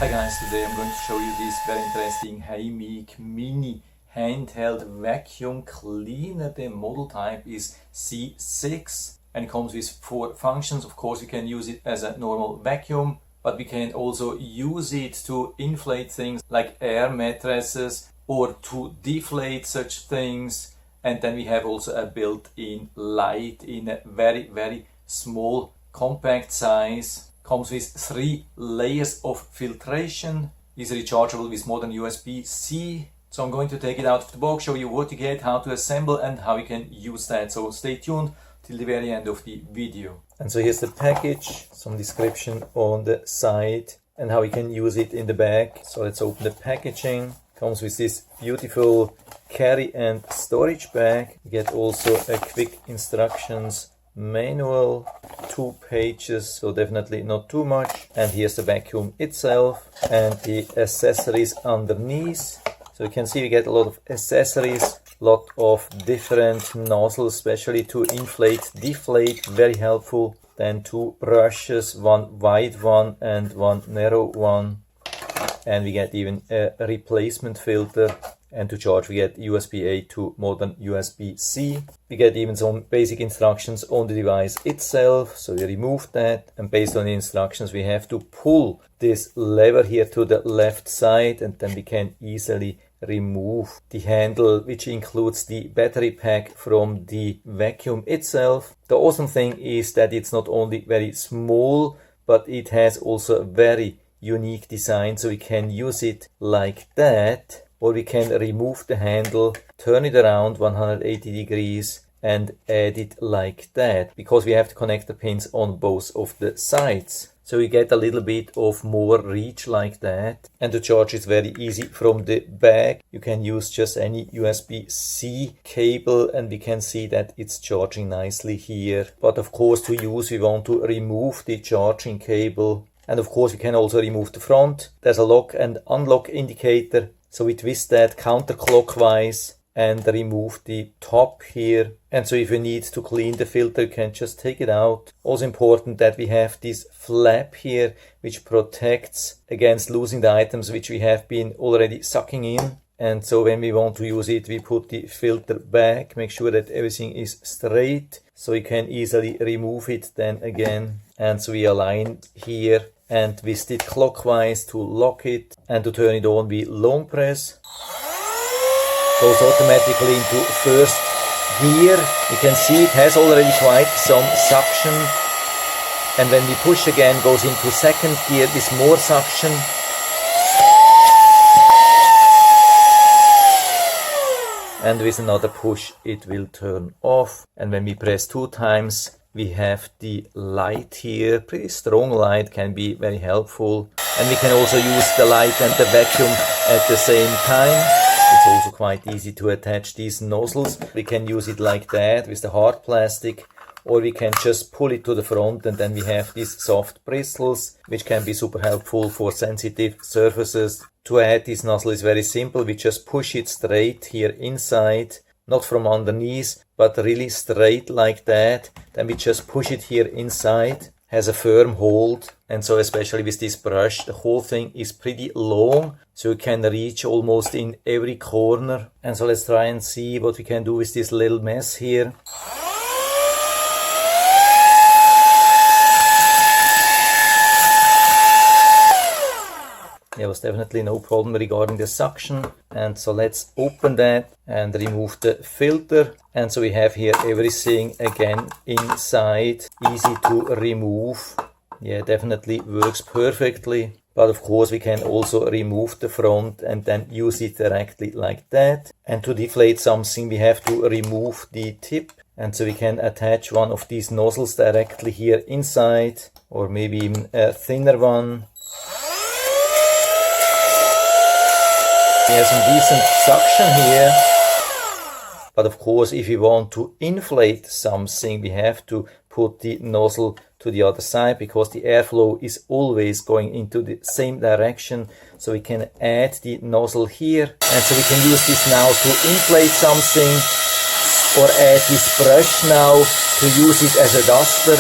Hi guys, today I'm going to show you this very interesting Haimeec mini handheld vacuum cleaner. The model type is C6 and it comes with 4 functions. Of course, you can use it as a normal vacuum, but we can also use it to inflate things like air mattresses or to deflate such things. And then we have also a built-in light in a very small compact size. Comes with 3 layers of filtration, is rechargeable with modern USB-C. So I'm going to take it out of the box, show you what you get, how to assemble and how you can use that. So stay tuned till the very end of the video. And so here's the package, some description on the side and how you can use it in the back. So let's open the packaging. Comes with this beautiful carry and storage bag. You get also a quick instructions manual, 2 pages, so definitely not too much. And here's the vacuum itself and the accessories underneath. So you can see we get a lot of accessories, lot of different nozzles, especially to inflate, deflate, very helpful. Then 2 brushes, 1 wide one and 1 narrow one. And we get even a replacement filter. And to charge we get USB-A to modern USB-C. We get even some basic instructions on the device itself. So we remove that, and based on the instructions we have to pull this lever here to the left side, and then we can easily remove the handle, which includes the battery pack from the vacuum itself. The awesome thing is that it's not only very small, but it has also a very unique design, so we can use it like that. Or we can remove the handle, turn it around 180 degrees and add it like that, because we have to connect the pins on both of the sides. So we get a little bit of more reach like that. And the charge is very easy from the bag. You can use just any USB-C cable and we can see that it's charging nicely here. But of course, to use we want to remove the charging cable. And of course we can also remove the front. There's a lock and unlock indicator. So we twist that counterclockwise and remove the top here. And so if you need to clean the filter, you can just take it out. Also important that we have this flap here, which protects against losing the items which we have been already sucking in. And so when we want to use it, we put the filter back, make sure that everything is straight, so you can easily remove it then again. And so we align here and twist it clockwise to lock it, and to turn it on we long press. Goes automatically into first gear. You can see it has already quite some suction, and when we push again goes into second gear with more suction. And with another push it will turn off, and when we press 2 times we have the light here. Pretty strong light, can be very helpful. And we can also use the light and the vacuum at the same time. It's also quite easy to attach these nozzles. We can use it like that with the hard plastic, or we can just pull it to the front and then we have these soft bristles, which can be super helpful for sensitive surfaces. To add this nozzle is very simple. We just push it straight here inside. Not from underneath, but really straight like that. Then we just push it here inside. Has a firm hold. And so especially with this brush, the whole thing is pretty long. So you can reach almost in every corner. And so let's try and see what we can do with this little mess here. There was definitely no problem regarding the suction. And so let's open that and remove the filter. And so we have here everything again inside, easy to remove. Yeah, definitely works perfectly. But of course we can also remove the front and then use it directly like that. And to deflate something we have to remove the tip. And so we can attach one of these nozzles directly here inside, or maybe even a thinner one. We have some decent suction here, but of course if you want to inflate something we have to put the nozzle to the other side, because the airflow is always going into the same direction. So we can add the nozzle here, and so we can use this now to inflate something, or add this brush now to use it as a duster.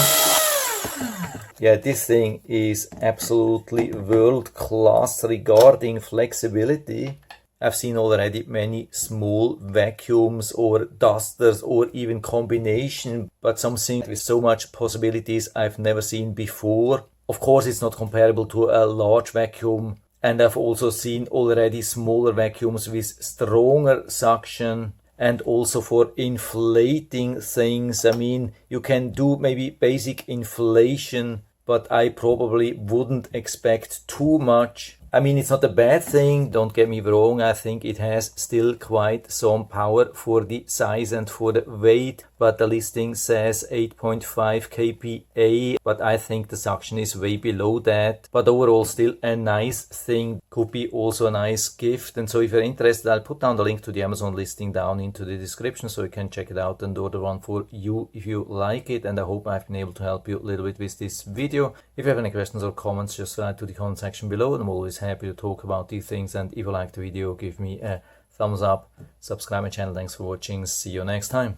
Yeah, this thing is absolutely world class regarding flexibility. I've seen already many small vacuums or dusters or even combination, but something with so much possibilities I've never seen before. Of course, it's not comparable to a large vacuum, and I've also seen already smaller vacuums with stronger suction and also for inflating things. I mean, you can do maybe basic inflation, but I probably wouldn't expect too much. I mean, it's not a bad thing, don't get me wrong. I think it has still quite some power for the size and for the weight, but the listing says 8.5 kPa, but I think the suction is way below that. But overall, still a nice thing, could be also a nice gift. And so if you're interested, I'll put down the link to the Amazon listing down into the description so you can check it out and order one for you if you like it. And I hope I've been able to help you a little bit with this video. If you have any questions or comments, just write to the comment section below, and I'm always happy to talk about these things. And if you like the video, give me a thumbs up, subscribe my channel. Thanks for watching, see you next time.